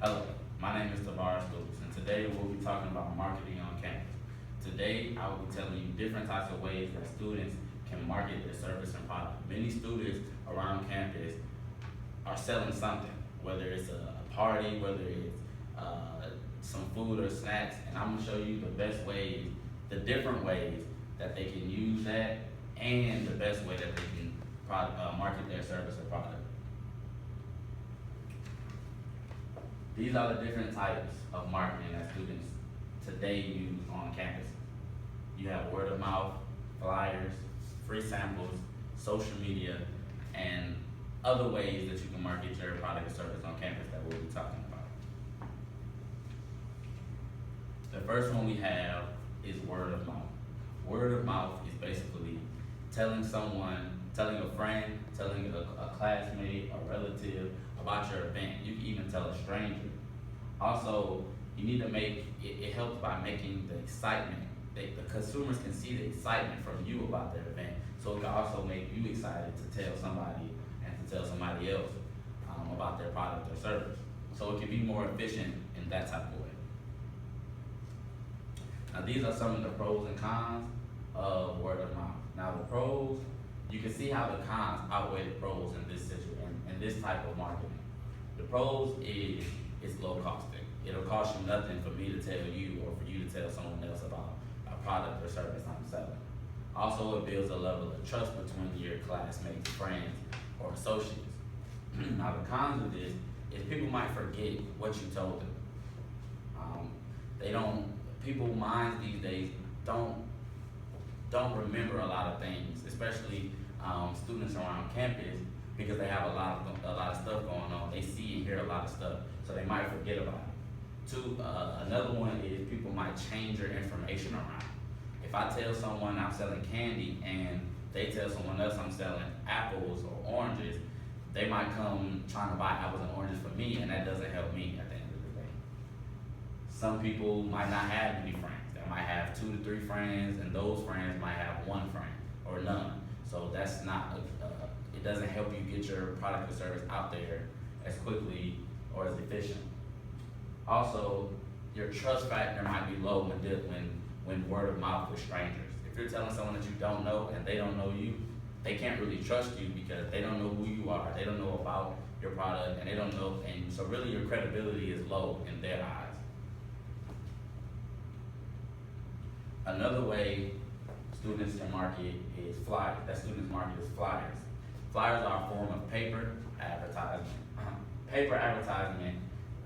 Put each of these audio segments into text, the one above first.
Hello, my name is Tavares Lewis, and today we'll be talking about marketing on campus. Today, I will be telling you different types of ways that students can market their service and product. Many students around campus are selling something, whether it's a party, whether it's some food or snacks, and I'm gonna show you the best ways, the different ways that they can use that, and the best way that they can market their service or product. These are the different types of marketing that students today use on campus. You have word of mouth, flyers, free samples, social media, and other ways that you can market your product or service on campus that we'll be talking about. The first one we have is word of mouth. Word of mouth is basically telling someone, telling a friend, telling a classmate, a relative about your event. You can even tell a stranger. Also, you need to it helps by making the excitement. The consumers can see the excitement from you about their event. So it can also make you excited to tell somebody and to tell somebody else about their product or service. So it can be more efficient in that type of way. Now these are some of the pros and cons of word of mouth. Now the pros, you can see how the cons outweigh the pros in this situation, in this type of marketing. The pros is it's low costing. It'll cost you nothing for me to tell you or for you to tell someone else about a product or service I'm selling. Also, it builds a level of trust between your classmates, friends, or associates. Now the cons of this is people might forget what you told them. They don't, people minds these days don't remember a lot of things, especially students around campus, because they have a lot of stuff going on. They see and hear a lot of stuff, so they might forget about it. Another one is people might change your information around. If I tell someone I'm selling candy and they tell someone else I'm selling apples or oranges, they might come trying to buy apples and oranges for me, and that doesn't help me at the end of the day. Some people might not have many friends. They might have 2 to 3 friends, and those friends might have 1 friend or none. So that's not, it doesn't help you get your product or service out there as quickly or as efficient. Also, your trust factor might be low when word of mouth with strangers. If you're telling someone that you don't know and they don't know you, they can't really trust you because they don't know who you are, they don't know about your product, and they don't know, and so really your credibility is low in their eyes. Another way students can market is flyers. That students market is flyers. Flyers are a form of paper advertisement. Paper advertisement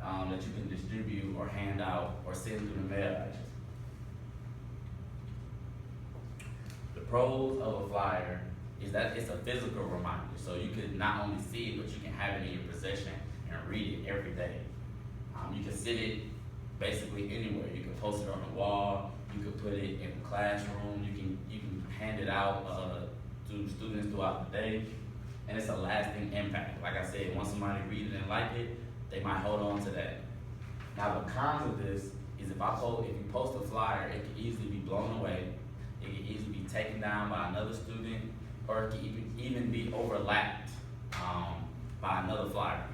that you can distribute or hand out or send through the mail. The pros of a flyer is that it's a physical reminder. So you can not only see it, but you can have it in your possession and read it every day. You can sit it basically anywhere. You can post it on the wall. You can put it in the classroom. You can hand it out to students throughout the day, and it's a lasting impact. Like I said, once somebody reads it and like it, they might hold on to that. Now the cons of this is if you post a flyer, it can easily be blown away. It can easily be taken down by another student, or it can even be overlapped by another flyer.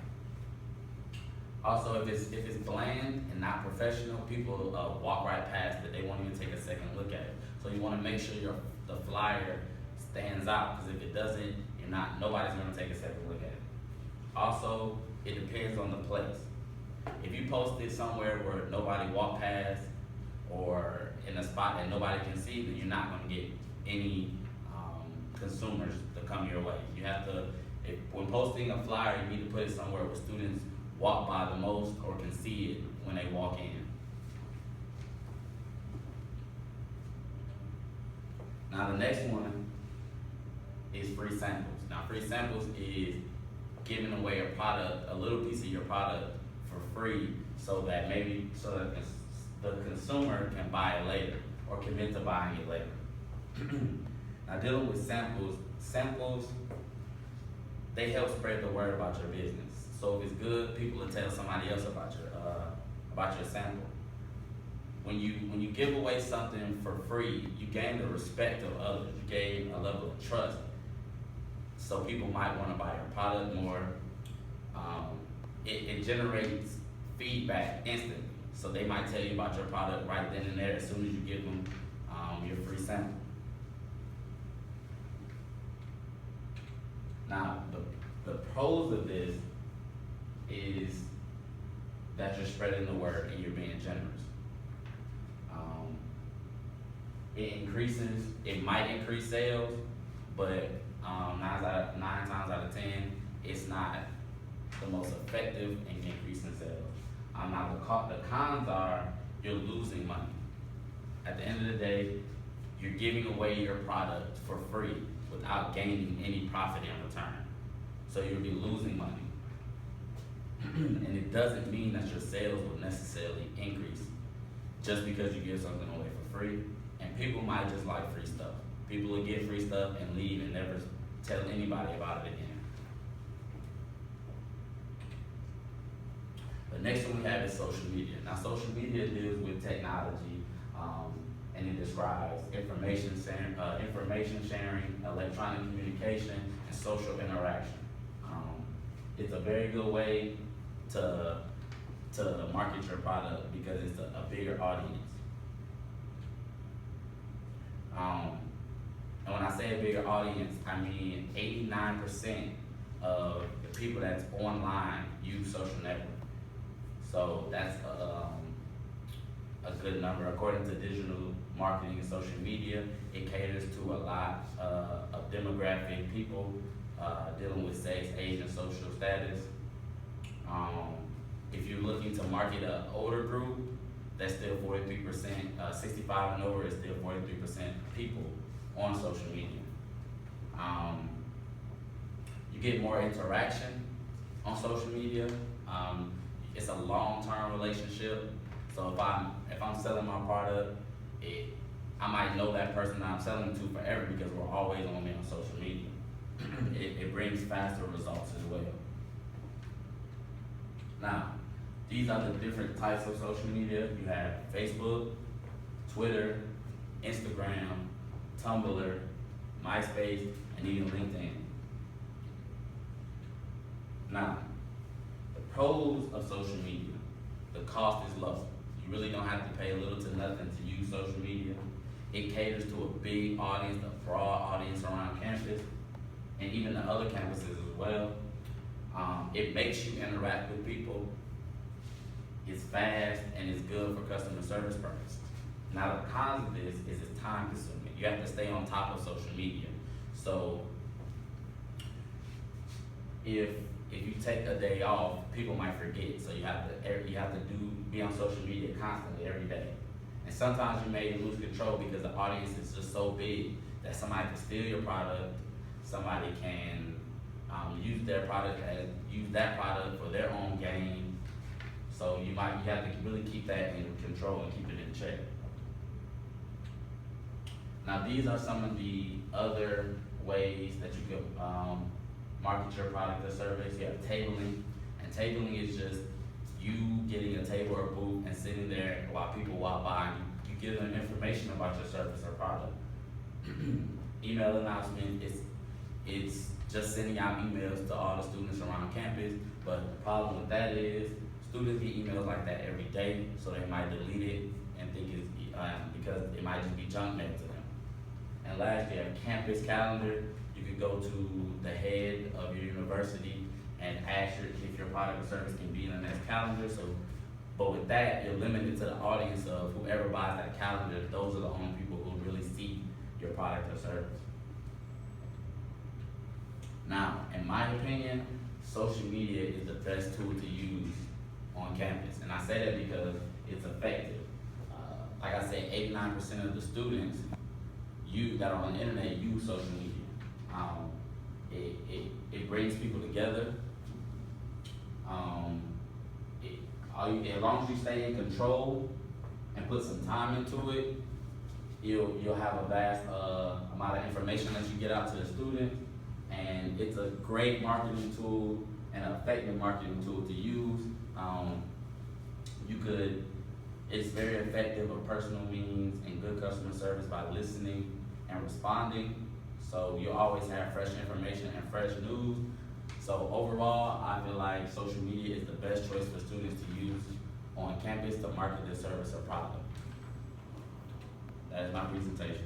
Also, if it's bland and not professional, people walk right past it. They won't even take a second look at it. So you want to make sure the flyer stands out, because if it doesn't, nobody's going to take a second look at it. Also, it depends on the place. If you post it somewhere where nobody walk past or in a spot that nobody can see, then you're not going to get any consumers to come your way. You have to, when posting a flyer, you need to put it somewhere where students walk by the most or can see it when they walk in. Now the next one is free samples. Now free samples is giving away a little piece of your product for free, so that the consumer can buy it later or commit to buying it later. Now dealing with samples, they help spread the word about your business. So if it's good, people will tell somebody else about your sample. When you give away something for free, you gain the respect of others. You gain a level of trust. So people might want to buy your product more. It generates feedback instantly. So they might tell you about your product right then and there as soon as you give them your free sample. Now, the pros of this is that you're spreading the word and you're being generous. It might increase sales, but 9 times out of 10, it's not the most effective in increasing sales. Now the cons are you're losing money. At the end of the day, you're giving away your product for free without gaining any profit in return. So you'll be losing money. And it doesn't mean that your sales will necessarily increase just because you give something away for free. And people might just like free stuff. People will get free stuff and leave and never tell anybody about it again. The next one we have is social media. Now, social media deals with technology, and it describes information sharing, electronic communication, and social interaction. It's a very good way to market your product because it's a bigger audience. And when I say a bigger audience, I mean 89% of the people that's online use social network. So that's a good number. According to digital marketing and social media, it caters to a lot of demographic people dealing with sex, age, and social status. If you're looking to market an older group, that's still 43%. 65 and over is still 43% people on social media. You get more interaction on social media. It's a long-term relationship. So if I'm selling my product, I might know that person that I'm selling to forever because we're always on there on social media. It brings faster results as well. Now, these are the different types of social media. You have Facebook, Twitter, Instagram, Tumblr, MySpace, and even LinkedIn. Now, the pros of social media: the cost is low. You really don't have to pay little to nothing to use social media. It caters to a big audience, a broad audience around campus, and even the other campuses as well. It makes you interact with people. It's fast and it's good for customer service purposes. Now the cons of this is it's time consuming. You have to stay on top of social media. So if you take a day off, people might forget. So you have to be on social media constantly every day. And sometimes you may lose control because the audience is just so big that somebody can steal your product. Somebody can use that product for their own gain. So you have to really keep that in control and keep it in check. Now these are some of the other ways that you can market your product or service. You have tabling, and tabling is just you getting a table or booth and sitting there while people walk by and you give them information about your service or product. Email announcement, it's just sending out emails to all the students around campus, but the problem with that is students get emails like that every day, so they might delete it and think it's because it might just be junk mail to them. And last, you have campus calendar. You could go to the head of your university and ask if your product or service can be in the next calendar. But with that, you're limited to the audience of whoever buys that calendar. Those are the only people who really see your product or service. Now, in my opinion, social media is the best tool to use on campus. And I say that because it's effective. Like I said, 89% of the students that are on the internet use social media. It brings people together. As long as you stay in control and put some time into it, you'll have a vast amount of information that you get out to the students. And it's a great marketing tool and an effective marketing tool to use. It's very effective with personal means and good customer service by listening and responding. So you always have fresh information and fresh news. So overall, I feel like social media is the best choice for students to use on campus to market their service or product. That is my presentation.